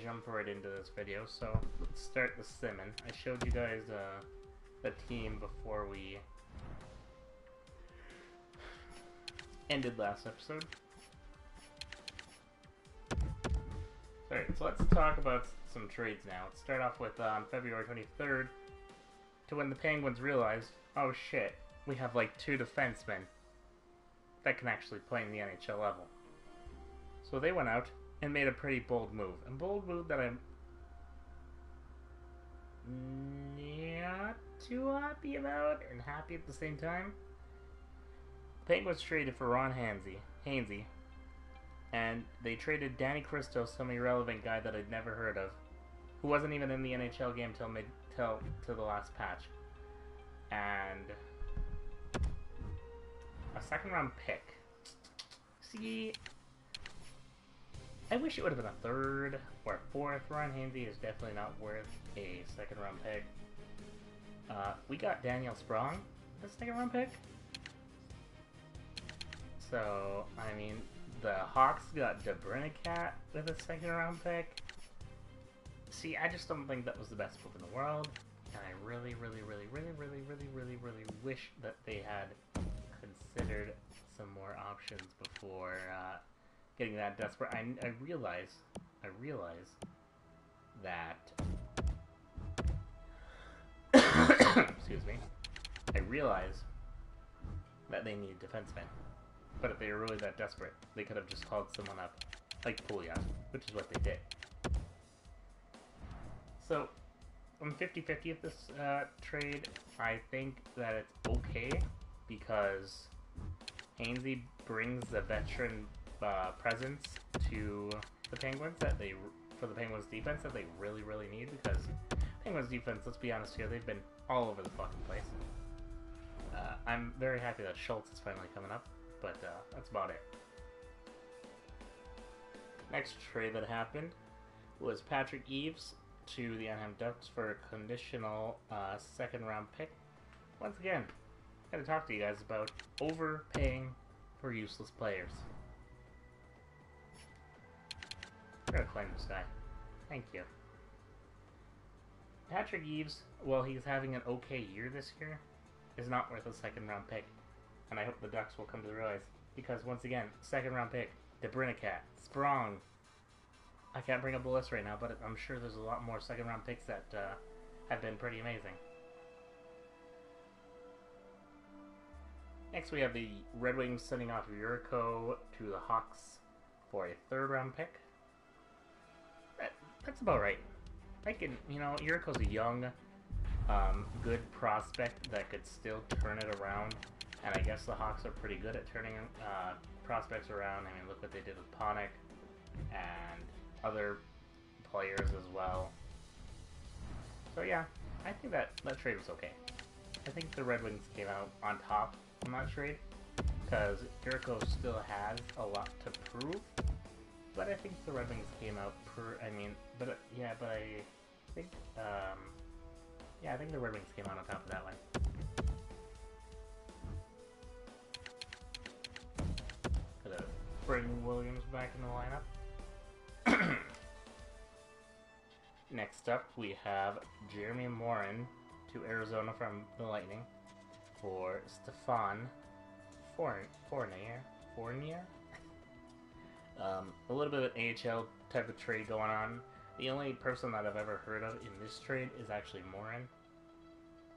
jump right into this video. So let's start the simming. I showed you guys the team before we ended last episode. Alright, so let's talk about some trades now. Let's start off with February 23rd, to when the Penguins realized, oh shit, we have like 2 defensemen that can actually play in the NHL level. So they went out and made a pretty bold move. A bold move that I'm not too happy about, and happy at the same time. Penguins traded for Ron Hainsey, and they traded Danny Cristo, some irrelevant guy that I'd never heard of, who wasn't even in the NHL game till the last patch, and a second-round pick. See, I wish it would have been a 3rd or a 4th. Ron Hainsey is definitely not worth a second-round pick. We got Daniel Sprong, the second-round pick. So, I mean, the Hawks got DeBrincat with a second-round pick. See, I just don't think that was the best move in the world, and I really wish that they had considered some more options before getting that desperate. I realize that excuse me. I realize that they need defensemen, but if they were really that desperate, they could have just called someone up like Pouliot, which is what they did. So I'm 50-50 at this trade. I think that it's okay because Hainsey brings the veteran presence to the Penguins for the Penguins defense that they really need, because Penguins defense, let's be honest here, they've been all over the fucking place. I'm very happy that Schultz is finally coming up, but that's about it. Next trade that happened was Patrick Eaves to the Anaheim Ducks for a conditional second-round pick. Once again, I gotta talk to you guys about overpaying for useless players. I'm gonna claim this guy. Thank you. Patrick Eaves, while he's having an okay year this year, is not worth a second-round pick. And I hope the Ducks will come to realize, because once again, second-round pick, DeBrincat, Sprong. I can't bring up the list right now, but I'm sure there's a lot more second-round picks that have been pretty amazing. Next, we have the Red Wings sending off Yurko to the Hawks for a 3rd-round pick. That's about right. I can, Yurko's a young, good prospect that could still turn it around, and I guess the Hawks are pretty good at turning prospects around. I mean, look what they did with Panik and other players as well. So yeah, I think that trade was okay. I think the Red Wings came out on top on that trade, because Yurko still has a lot to prove, but I think the Red Wings came out I think the Red Wings came out on top of that one. Gonna bring Williams back in the lineup. Next up, we have Jeremy Morin to Arizona from the Lightning for Stefan Fournier. A little bit of an AHL type of trade going on. The only person that I've ever heard of in this trade is actually Morin,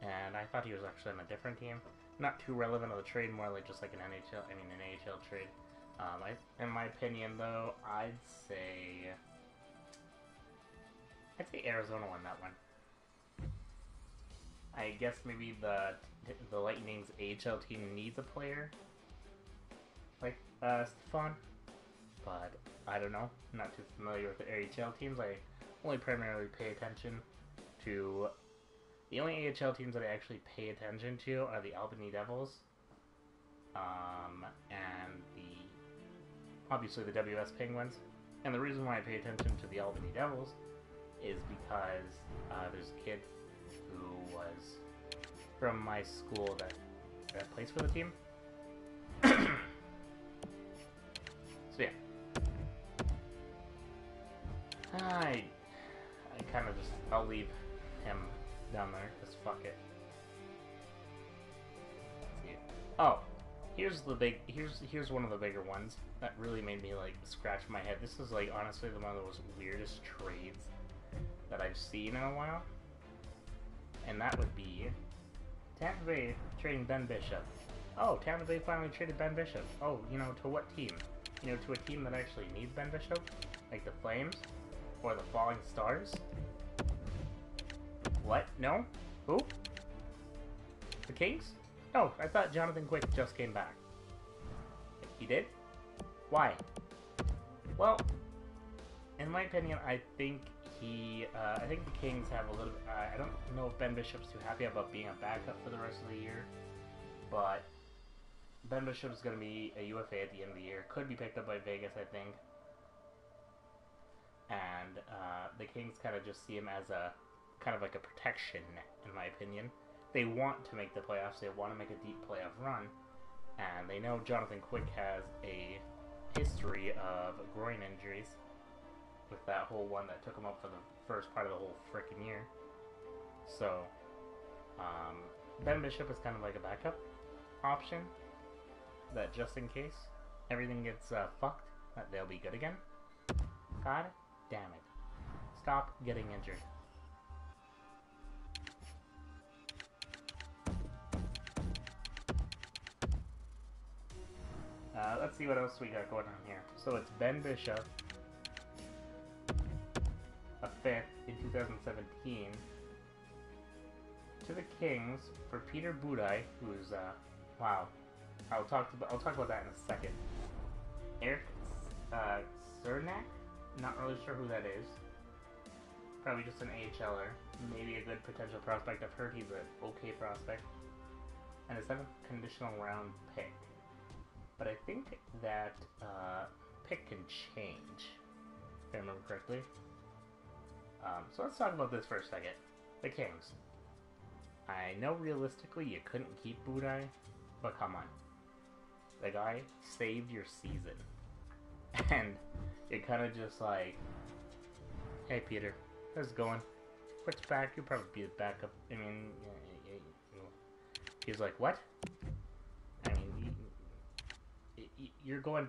and I thought he was actually on a different team. Not too relevant of the trade, more like just like an AHL trade. In my opinion, though, I'd say Arizona won that one. I guess maybe the Lightning's AHL team needs a player like Stefan, but I don't know. I'm not too familiar with the AHL teams. I only primarily pay attention to the only AHL teams that I actually pay attention to are the Albany Devils, and obviously the WS Penguins. And the reason why I pay attention to the Albany Devils is because there's a kid who was from my school that plays for the team. So yeah. I kind of just, I'll leave him down there, because fuck it. Let's see. Oh, here's one of the bigger ones that really made me, like, scratch my head. This is, like, honestly one of the most weirdest trades that I've seen in a while. And that would be Tampa Bay trading Ben Bishop. Oh, Tampa Bay finally traded Ben Bishop. Oh, you know, to what team? You know, to a team that actually needs Ben Bishop? Like the Flames? Or the Falling Stars? What? No? Who? The Kings? Oh, I thought Jonathan Quick just came back. He did? Why? Well, in my opinion, I think I think the Kings have a little. I don't know if Ben Bishop's too happy about being a backup for the rest of the year, but Ben Bishop's going to be a UFA at the end of the year. Could be picked up by Vegas, I think. And the Kings kind of just see him as a kind of like a protection net, in my opinion. They want to make the playoffs. They want to make a deep playoff run, and they know Jonathan Quick has a history of groin injuries, with that whole one that took him up for the first part of the whole frickin' year. So, Ben Bishop is kind of like a backup option, that just in case everything gets fucked, that they'll be good again. God damn it. Stop getting injured. Let's see what else we got going on here. So it's Ben Bishop, a fifth in 2017, to the Kings for Peter Budaj, who's wow. I'll talk about that in a second. Eric Cernak, not really sure who that is. Probably just an AHLer, maybe a good potential prospect. I've heard he's an okay prospect, and a 7th conditional round pick. But I think that pick can change, if I remember correctly. So let's talk about this for a second. The Kings. I know realistically you couldn't keep Budaj, but come on. The guy saved your season. And you're kind of just like, hey Peter, how's it going? Quick's back, you'll probably be the backup. I mean, he's like, what? I mean, you're going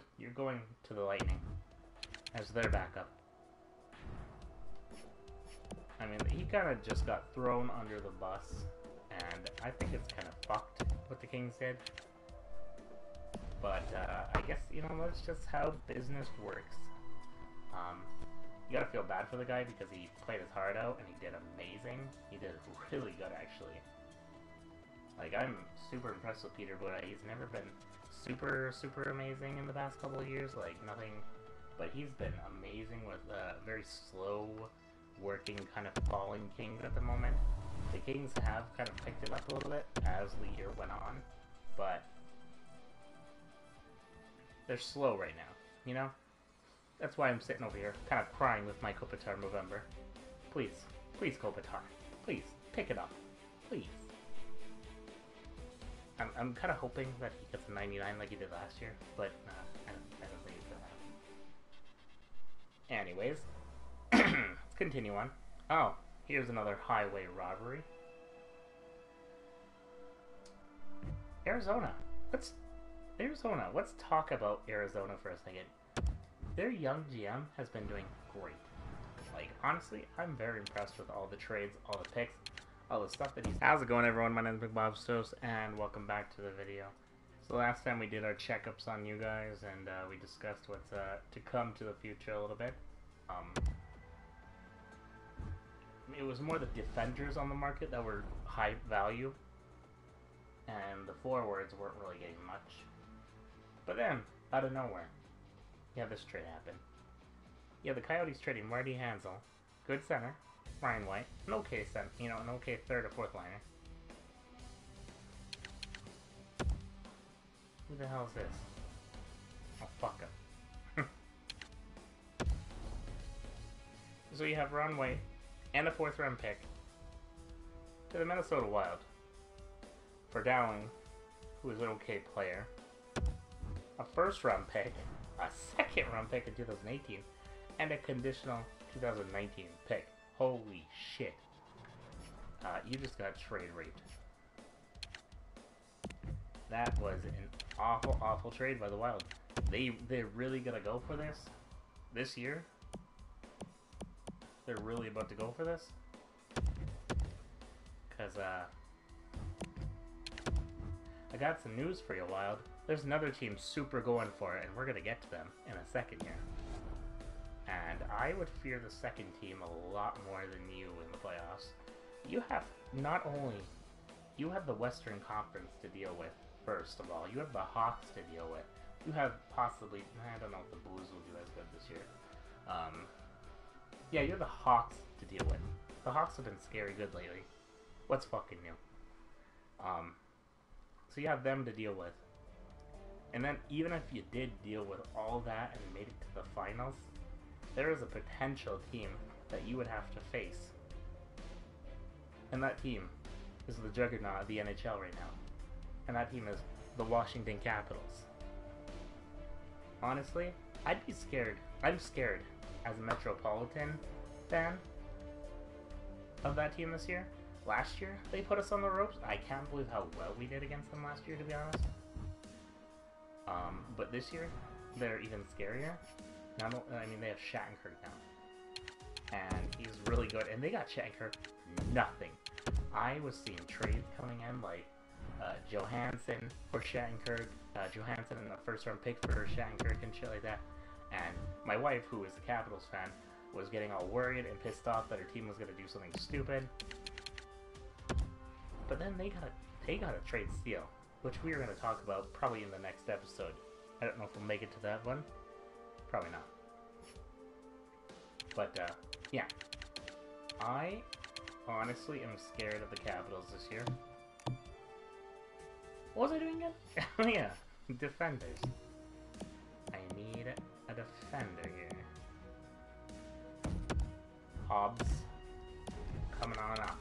to the Lightning as their backup. I mean, he kind of just got thrown under the bus, and I think it's kind of fucked what the Kings did. But I guess, you know, that's just how business works. You gotta feel bad for the guy because he played his heart out and he did amazing. He did really good, actually. Like, I'm super impressed with Peter Budaj. He's never been super amazing in the past couple of years. Like, nothing, but he's been amazing with very slow working, kind of falling Kings at the moment. The Kings have kind of picked it up a little bit as the year went on, but they're slow right now, you know? That's why I'm sitting over here, kind of crying with my Kopitar Movember. Please, please Kopitar, please, pick it up, please. I'm kind of hoping that he gets a 99 like he did last year, but I don't think he's gonna happen. Anyways, let's continue on. Oh, here's another highway robbery. Arizona. Let's talk about Arizona for a second. Their young GM has been doing great. Like, honestly, I'm very impressed with all the trades, all the picks, all the stuff that he's... How's it going, everyone? My name is Big Bob Stos, and welcome back to the video. So last time we did our checkups on you guys, and we discussed what's to come to the future a little bit. It was more the defenders on the market that were high value, and the forwards weren't really getting much. But then, out of nowhere, you have this trade happen. Yeah, the Coyotes trading Marty Hansel, good center, Ryan White, an okay center, you know, an okay third or fourth liner. Who the hell is this? Oh, fuck him. So you have Ron White and a 4th round pick to the Minnesota Wild for Dowling, who is an okay player, a 1st round pick, a 2nd round pick in 2018, and a conditional 2019 pick. Holy shit. You just got trade raped. That was an awful, awful trade by the Wild. They're really gonna go for this year. They're really about to go for this. Cause I got some news for you, Wild. There's another team super going for it, and we're gonna get to them in a second here. And I would fear the second team a lot more than you in the playoffs. You have not only you have the Western Conference to deal with. First of all, you have the Hawks to deal with. You have possibly, I don't know if the Blues will do as good this year. Yeah, you have the Hawks to deal with. The Hawks have been scary good lately. What's fucking new? So you have them to deal with. And then even if you did deal with all that and made it to the finals, there is a potential team that you would have to face. And that team is the juggernaut of the NHL right now. And that team is the Washington Capitals. Honestly, I'd be scared. I'm scared as a Metropolitan fan of that team this year. Last year, they put us on the ropes. I can't believe how well we did against them last year, to be honest. But this year, they're even scarier. I mean, they have Shattenkirk now. And he's really good. And they got Shattenkirk nothing. I was seeing trades coming in, like Johansson for Shattenkirk, Johansson in the first round pick for Shattenkirk and shit like that. And my wife, who is a Capitals fan, was getting all worried and pissed off that her team was going to do something stupid. But then they got a trade steal, which we are going to talk about probably in the next episode. I don't know if we'll make it to that one. Probably not. But, yeah. I honestly am scared of the Capitals this year. What was I doing again? Oh yeah, defenders. I need a defender here. Hobbs. Coming on up.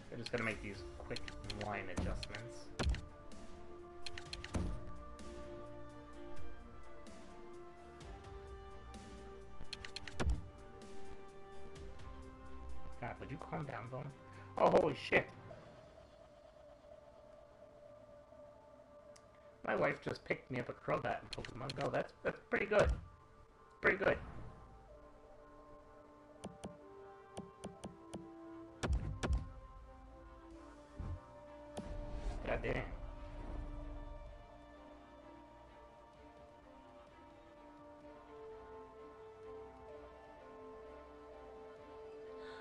We're just gonna make these quick line adjustments. God, would you calm down, Bone? Oh, holy shit! My wife just picked me up a Crobat in Pokemon Go. That's pretty good. Pretty good. God damn.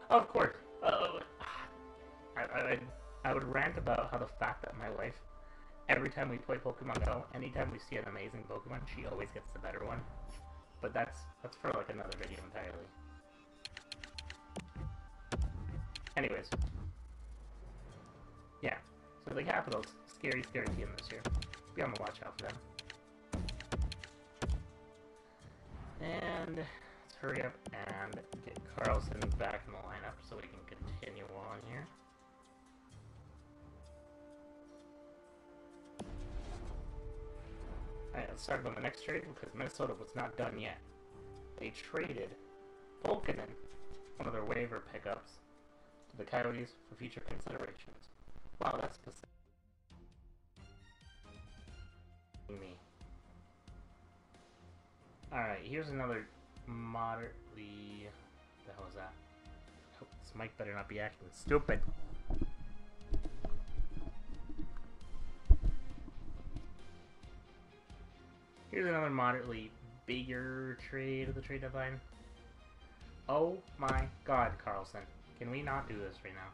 Of course. I would rant about how the fact that my wife, every time we play Pokemon Go, anytime we see an amazing Pokemon, she always gets the better one. But that's for like another video entirely. Anyways. Yeah. So the Capitals, scary, scary team this year. Be on the watch out for them. And let's hurry up and get Carlson back in the lineup so we can continue on here. Alright, let's talk about the next trade because Minnesota was not done yet. They traded Volkanen, one of their waiver pickups, to the Coyotes for future considerations. Wow, that's specific. Me. Alright, here's another moderately... What the hell is that? Oh, this mic better not be acting stupid. Here's another moderately bigger trade of the trade deadline. Oh my god, Carlson. Can we not do this right now?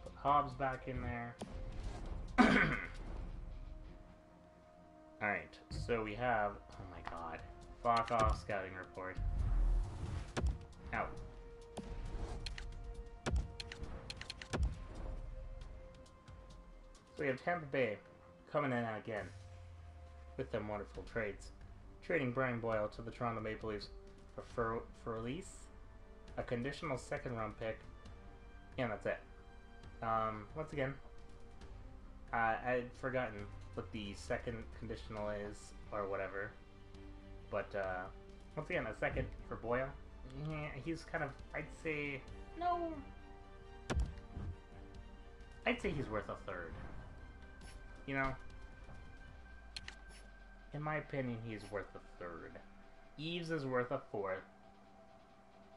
Put Hobbs back in there. Alright, so we have... Oh my god. Fuck off, scouting report. Out. So we have Tampa Bay coming in again with them wonderful trades. Trading Brian Boyle to the Toronto Maple Leafs for release a conditional second round pick, and that's it. Once again, I'd forgotten what the second conditional is, or whatever. But, once again, a second for Boyle. Yeah, he's kind of, I'd say he's worth a third. You know? In my opinion, he's worth a third. Eves is worth a fourth.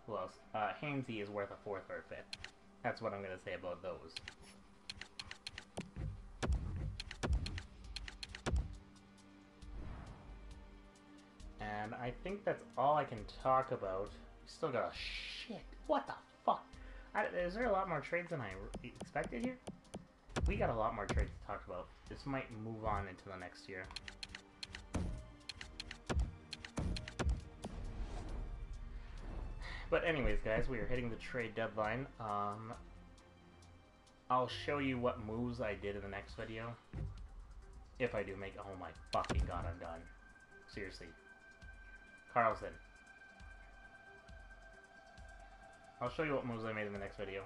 Who else? Hainsey is worth a fourth or a fifth. That's what I'm gonna say about those. And I think that's all I can talk about. We still got a shit. What the fuck? Is there a lot more trades than I expected here? We got a lot more trades to talk about. This might move on into the next year. But anyways, guys, we are hitting the trade deadline. I'll show you what moves I did in the next video. If I do make... Oh my fucking god, I'm done. Seriously. Carlson. I'll show you what moves I made in the next video.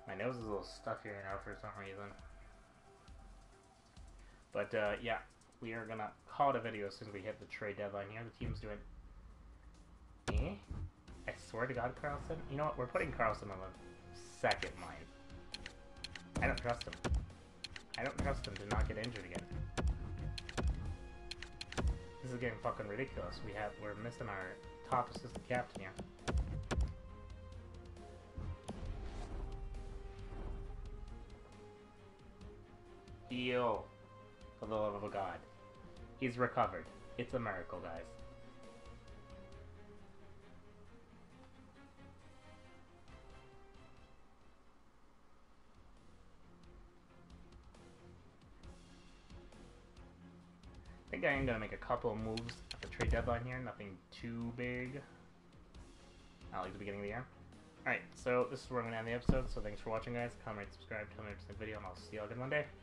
My nose is a little stuffier now for some reason. But, yeah. We are gonna call it a video as soon as we hit the trade deadline here. The team's doing... Eh? I swear to God, Carlson. You know what? We're putting Carlson on the second line. I don't trust him. I don't trust him to not get injured again. This is getting fucking ridiculous. We're missing our top assistant captain here. Heal. For the love of a god. He's recovered. It's a miracle, guys. I think I am going to make a couple of moves at the trade deadline here. Nothing too big. Not like the beginning of the year. Alright, so this is where I'm going to end the episode. So thanks for watching, guys. Comment, subscribe, tell me what you think of the video, and I'll see you all again one day.